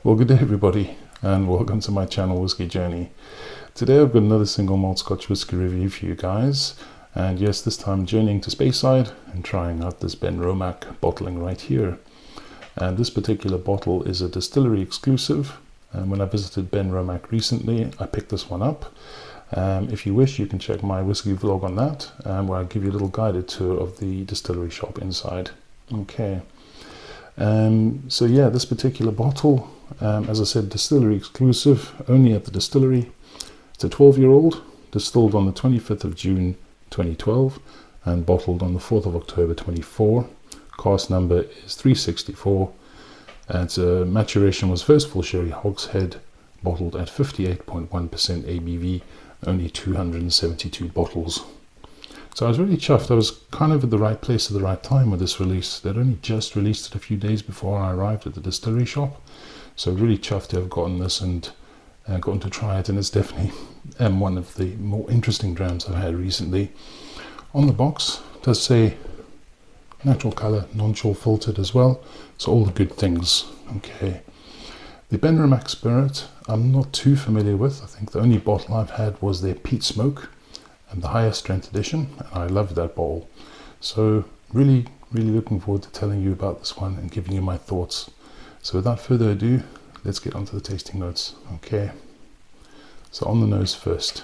Well, good day everybody, and welcome to my channel Whiskey Journey. Today I've got another single malt Scotch whiskey review for you guys, and yes, this time journeying to Speyside and trying out this Benromach bottling right here. And this particular bottle is a Distillery exclusive, and when I visited Benromach recently I picked this one up. If you wish, you can check my whiskey vlog on that, where I give you a little guided tour of the Distillery shop inside. Okay. So yeah, this particular bottle, as I said, Distillery exclusive, only at the Distillery. It's a 12-year-old, distilled on the 25th of June 2012 and bottled on the 4th of October 24. Cask number is 364, and its maturation was first full sherry hogshead, bottled at 58.1% ABV, only 272 bottles. So I was really chuffed. I was kind of at the right place at the right time with this release. They'd only just released it a few days before I arrived at the Distillery shop. So really chuffed to have gotten this and gotten to try it. And it's definitely one of the more interesting drams I've had recently. On the box, it does say natural colour, non-chill filtered as well. So all the good things. Okay. The Benromach spirit, I'm not too familiar with. I think the only bottle I've had was their peat smoke and the higher strength edition, and I loved that bottle. So really looking forward to telling you about this one and giving you my thoughts. So without further ado, let's get on to the tasting notes. Okay, so on the nose first.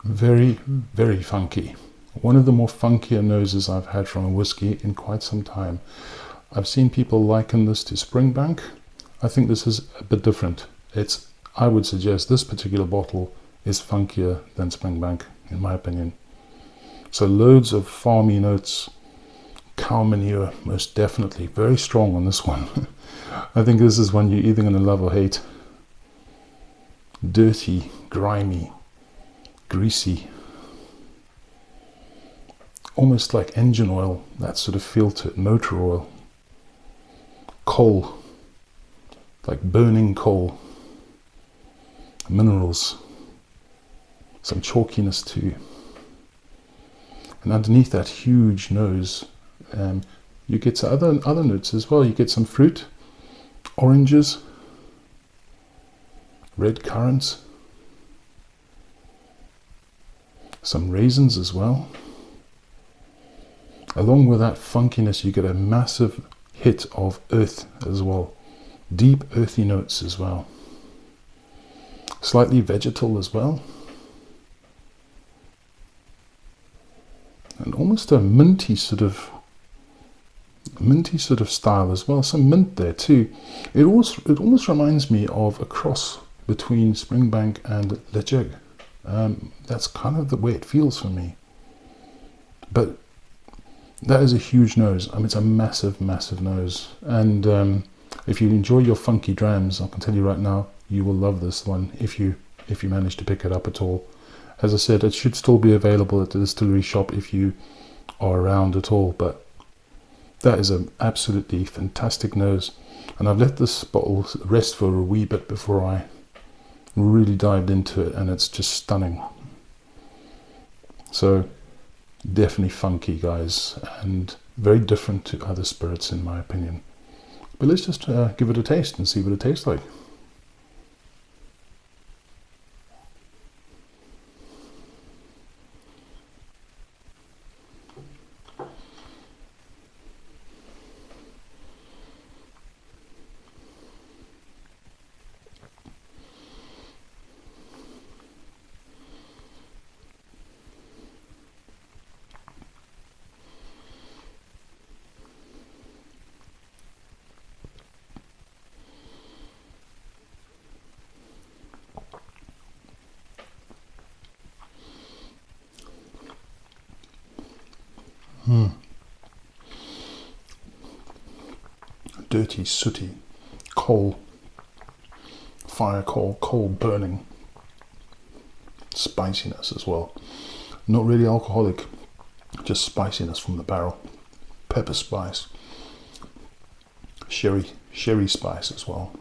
Very funky. One of the more funkier noses I've had from a whiskey in quite some time. I've seen people liken this to Springbank. I think this is a bit different. I would suggest this particular bottle is funkier than Springbank, in my opinion. So loads of farmy notes, cow manure, most definitely. Very strong on this one. I think this is one you're either going to love or hate. Dirty, grimy, greasy. Almost like engine oil, that sort of feel to it, motor oil. Coal. Like burning coal, minerals, some chalkiness too. And underneath that huge nose, you get other notes as well. You get some fruit, oranges, red currants, some raisins as well. Along with that funkiness, you get a massive hit of earth as well. Deep earthy notes as well. Slightly vegetal as well. And almost a minty sort of style as well. Some mint there too. It almost reminds me of a cross between Springbank and Lecheg. That's kind of the way it feels for me. But that is a huge nose. I mean, it's a massive nose. And if you enjoy your funky drams, I can tell you right now, you will love this one if you manage to pick it up at all. As I said, it should still be available at the Distillery shop if you are around at all, but that is an absolutely fantastic nose. And I've let this bottle rest for a wee bit before I really dived into it, and it's just stunning. So definitely funky, guys, and very different to other spirits in my opinion. But let's just give it a taste and see what it tastes like. Dirty, sooty, coal, fire coal burning, spiciness as well. Not really alcoholic, just spiciness from the barrel. Pepper spice, sherry spice as well.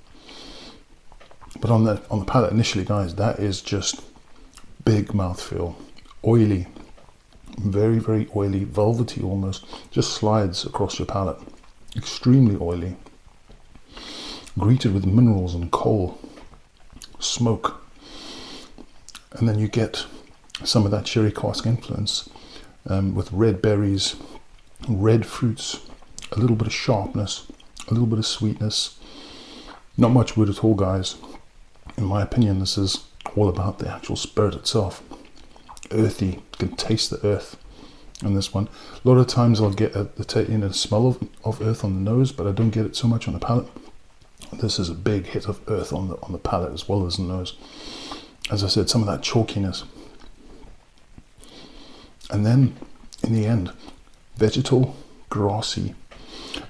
But on the palate initially, guys, that is just big mouthfeel, oily, Very, very oily, velvety almost, just slides across your palate. Extremely oily. Greeted with minerals and coal, smoke. And then you get some of that sherry cask influence with red berries, red fruits, a little bit of sharpness, a little bit of sweetness. Not much wood at all, guys. In my opinion, this is all about the actual spirit itself. Earthy, you can taste the earth in this one. A lot of times I'll get the smell of earth on the nose, but I don't get it so much on the palate. This is a big hit of earth on the palate as well as the nose. As I said, some of that chalkiness. And then, in the end, vegetal, grassy.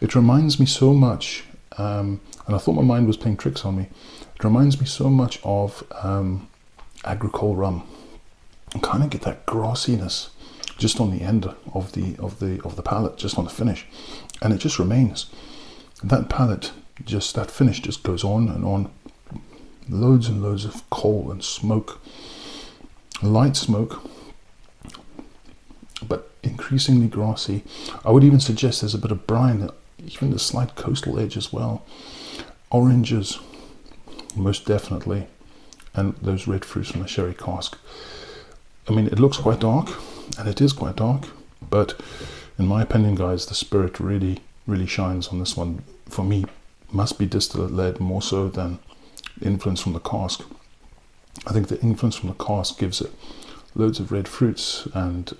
It reminds me so much, and I thought my mind was playing tricks on me. It reminds me so much of agricole rum. I kind of get that grassiness just on the end of the palate, just on the finish, and it just remains. That palate, that finish just goes on and on. Loads and loads of coal and smoke, light smoke, but increasingly grassy. I would even suggest there's a bit of brine, even the slight coastal edge as well. Oranges, most definitely, and those red fruits from the sherry cask. I mean, it looks quite dark, and it is quite dark, but in my opinion, guys, the spirit really, really shines on this one. For me, must be distillate led more so than influence from the cask. I think the influence from the cask gives it loads of red fruits and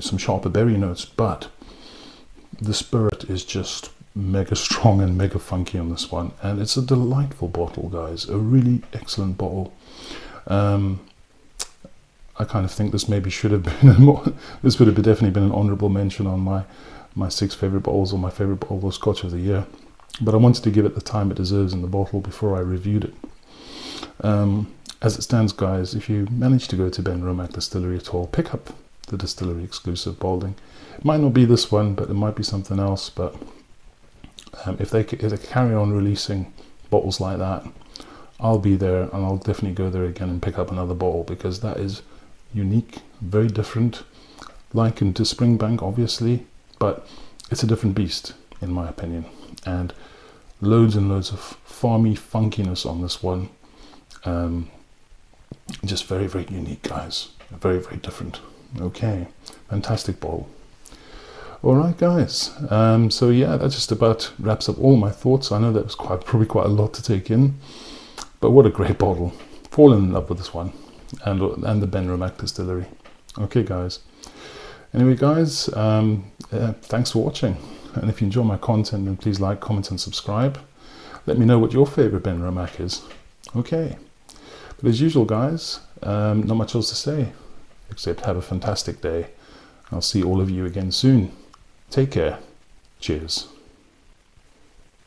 some sharper berry notes, but the spirit is just mega strong and mega funky on this one, and it's a delightful bottle, guys. A really excellent bottle. I kind of think this maybe should have been this would have definitely been an honourable mention on my 6 favourite bottles, or my favourite bottle of Scotch of the year. But I wanted to give it the time it deserves in the bottle before I reviewed it. As it stands, guys, if you manage to go to Benromach Distillery at all, pick up the Distillery exclusive bottling. It might not be this one, but it might be something else. But if they carry on releasing bottles like that, I'll be there, and I'll definitely go there again and pick up another bottle, because that is unique, very different, likened to Springbank, obviously, but it's a different beast in my opinion, and loads and loads of farmy funkiness on this one. Just very, very unique, guys. Very, very different. Okay, fantastic bottle. All right, guys. So yeah, that just about wraps up all my thoughts. I know that was probably quite a lot to take in, but what a great bottle. Fallen in love with this one, and the Benromach Distillery. Okay, guys. Anyway, guys, thanks for watching. And if you enjoy my content, then please like, comment, and subscribe. Let me know what your favorite Benromach is. Okay. But as usual, guys, not much else to say, except have a fantastic day. I'll see all of you again soon. Take care. Cheers.